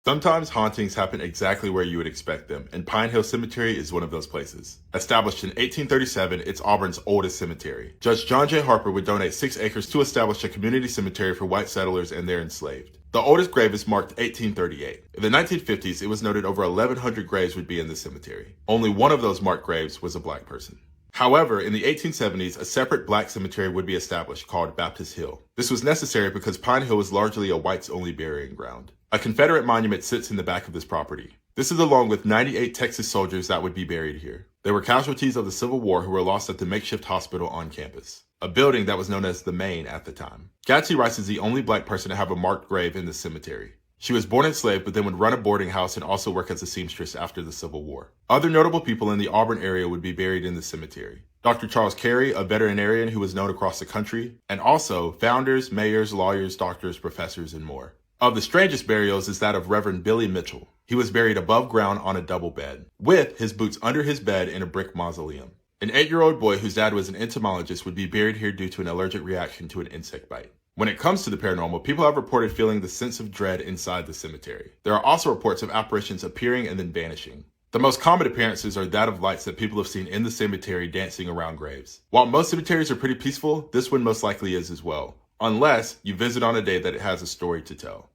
Sometimes hauntings happen exactly where you would expect them, and Pine Hill Cemetery is one of those places. Established in 1837, it's Auburn's oldest cemetery. Judge John J. Harper would donate 6 acres to establish a community cemetery for white settlers and their enslaved. The oldest grave is marked 1838. In the 1950s, it was noted over 1,100 graves would be in the cemetery. Only one of those marked graves was a black person. However, in the 1870s, a separate black cemetery would be established called Baptist Hill. This was necessary because Pine Hill was largely a whites-only burying ground. A Confederate monument sits in the back of this property. This is along with 98 Texas soldiers that would be buried here. They were casualties of the Civil War who were lost at the makeshift hospital on campus, a building that was known as the Main at the time. Gadsby Rice is the only black person to have a marked grave in the cemetery. She was born enslaved, but then would run a boarding house and also work as a seamstress after the Civil War. Other notable people in the Auburn area would be buried in the cemetery. Dr. Charles Carey, a veterinarian who was known across the country, and also founders, mayors, lawyers, doctors, professors, and more. Of the strangest burials is that of Reverend Billy Mitchell. He was buried above ground on a double bed, with his boots under his bed in a brick mausoleum. An 8-year-old boy whose dad was an entomologist would be buried here due to an allergic reaction to an insect bite. When it comes to the paranormal, people have reported feeling the sense of dread inside the cemetery. There are also reports of apparitions appearing and then vanishing. The most common appearances are that of lights that people have seen in the cemetery dancing around graves. While most cemeteries are pretty peaceful, this one most likely is as well, unless you visit on a day that it has a story to tell.